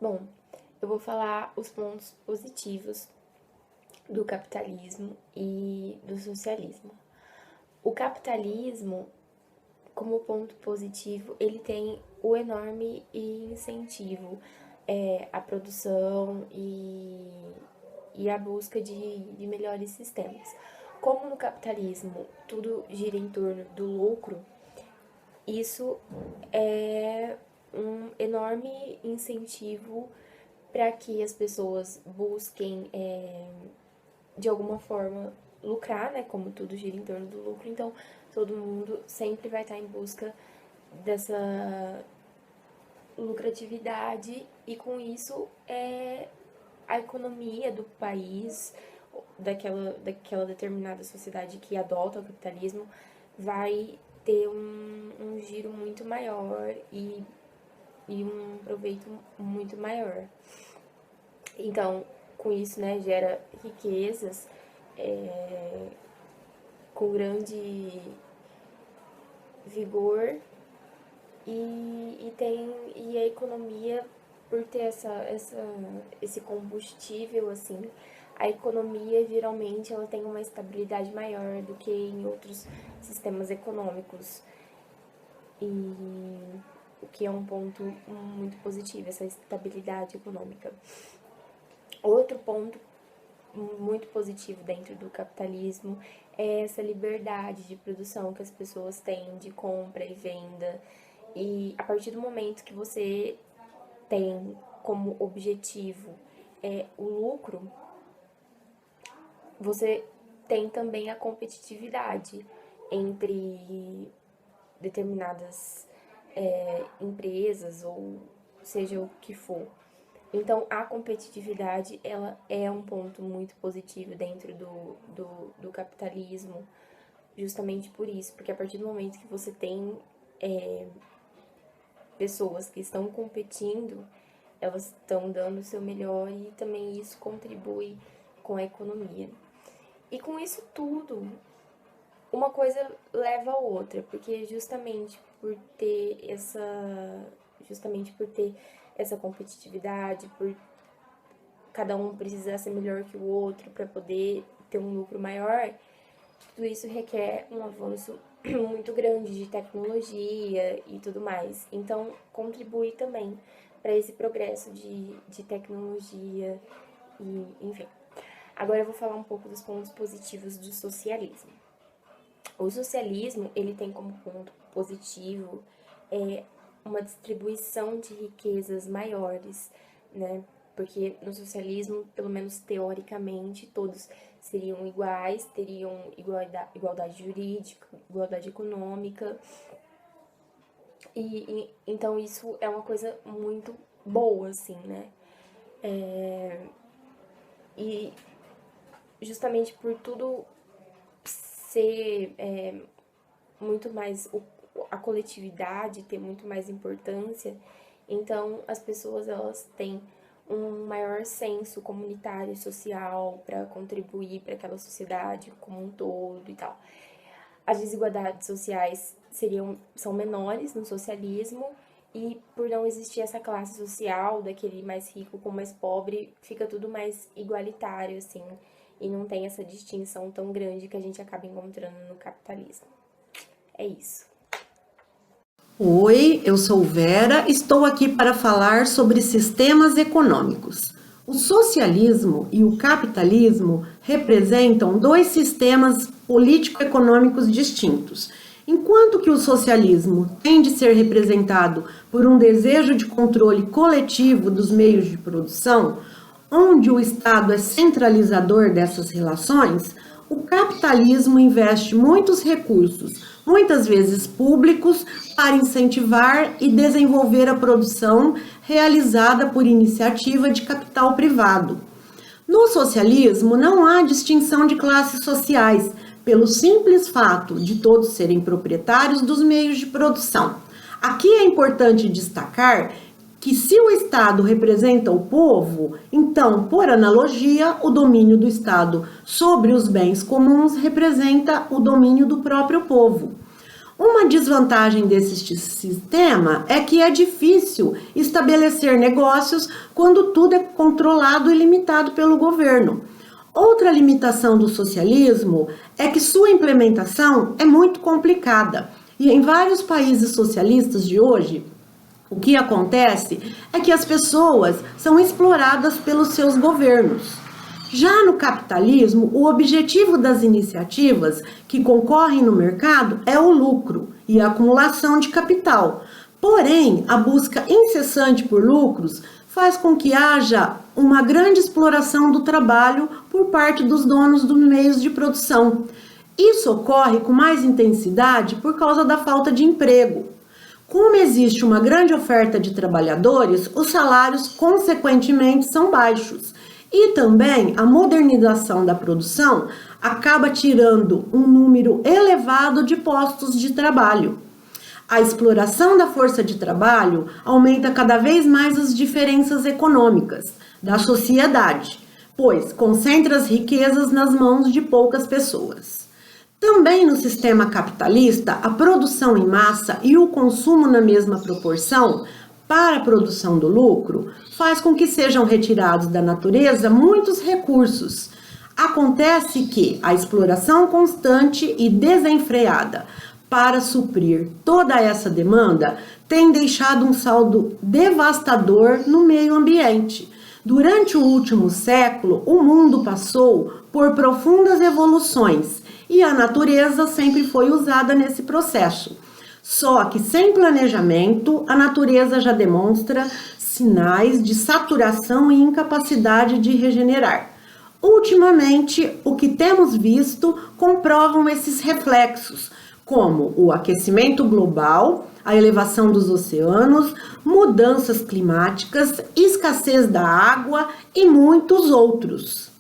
Bom, eu vou falar os pontos positivos do capitalismo e do socialismo. O capitalismo, como ponto positivo, ele tem o enorme incentivo à produção e à busca de melhores sistemas. Como no capitalismo tudo gira em torno do lucro, isso é um enorme incentivo para que as pessoas busquem, de alguma forma, lucrar, né? Como tudo gira em torno do lucro, então todo mundo sempre vai estar em busca dessa lucratividade e com isso a economia do país, daquela determinada sociedade que adota o capitalismo, vai ter um giro muito maior e um proveito muito maior. Então, com isso, né, gera riquezas com grande vigor e a economia, por ter esse combustível, assim, a economia geralmente ela tem uma estabilidade maior do que em outros sistemas econômicos. E o que é um ponto muito positivo, essa estabilidade econômica. Outro ponto muito positivo dentro do capitalismo é essa liberdade de produção que as pessoas têm de compra e venda. E a partir do momento que você tem como objetivo o lucro, você tem também a competitividade entre determinadas empresas ou seja o que for. Então, a competitividade, ela é um ponto muito positivo dentro do capitalismo, justamente por isso, porque a partir do momento que você tem pessoas que estão competindo, elas estão dando o seu melhor e também isso contribui com a economia. E com isso tudo, uma coisa leva a outra, porque justamente por ter essa competitividade, por cada um precisar ser melhor que o outro para poder ter um lucro maior, tudo isso requer um avanço muito grande de tecnologia e tudo mais. Então, contribui também para esse progresso de tecnologia e, enfim. Agora eu vou falar um pouco dos pontos positivos do socialismo. O socialismo, ele tem como ponto positivo uma distribuição de riquezas maiores, né? Porque no socialismo, pelo menos teoricamente, todos seriam iguais, teriam igualdade jurídica, igualdade econômica. Então isso é uma coisa muito boa, assim, né? E justamente por tudo ser muito mais a coletividade ter muito mais importância, então as pessoas elas têm um maior senso comunitário e social para contribuir para aquela sociedade como um todo e tal. As desigualdades sociais são menores no socialismo e por não existir essa classe social daquele mais rico com o mais pobre, fica tudo mais igualitário assim, e não tem essa distinção tão grande que a gente acaba encontrando no capitalismo. É isso. Oi, eu sou Vera, estou aqui para falar sobre sistemas econômicos. O socialismo e o capitalismo representam dois sistemas político-econômicos distintos. Enquanto que o socialismo tem de ser representado por um desejo de controle coletivo dos meios de produção, onde o Estado é centralizador dessas relações, o capitalismo investe muitos recursos, muitas vezes públicos, para incentivar e desenvolver a produção realizada por iniciativa de capital privado. No socialismo, não há distinção de classes sociais, pelo simples fato de todos serem proprietários dos meios de produção. Aqui é importante destacar que se o Estado representa o povo, então, por analogia, o domínio do Estado sobre os bens comuns representa o domínio do próprio povo. Uma desvantagem desse sistema é que é difícil estabelecer negócios quando tudo é controlado e limitado pelo governo. Outra limitação do socialismo é que sua implementação é muito complicada. E em vários países socialistas de hoje, o que acontece é que as pessoas são exploradas pelos seus governos. Já no capitalismo, o objetivo das iniciativas que concorrem no mercado é o lucro e a acumulação de capital. Porém, a busca incessante por lucros faz com que haja uma grande exploração do trabalho por parte dos donos dos meios de produção. Isso ocorre com mais intensidade por causa da falta de emprego. Como existe uma grande oferta de trabalhadores, os salários, consequentemente, são baixos. E também a modernização da produção acaba tirando um número elevado de postos de trabalho. A exploração da força de trabalho aumenta cada vez mais as diferenças econômicas da sociedade, pois concentra as riquezas nas mãos de poucas pessoas. Também no sistema capitalista, a produção em massa e o consumo na mesma proporção para a produção do lucro faz com que sejam retirados da natureza muitos recursos. Acontece que a exploração constante e desenfreada para suprir toda essa demanda tem deixado um saldo devastador no meio ambiente. Durante o último século, o mundo passou por profundas evoluções e a natureza sempre foi usada nesse processo. Só que sem planejamento, a natureza já demonstra sinais de saturação e incapacidade de regenerar. Ultimamente, o que temos visto comprovam esses reflexos, como o aquecimento global, a elevação dos oceanos, mudanças climáticas, escassez da água e muitos outros.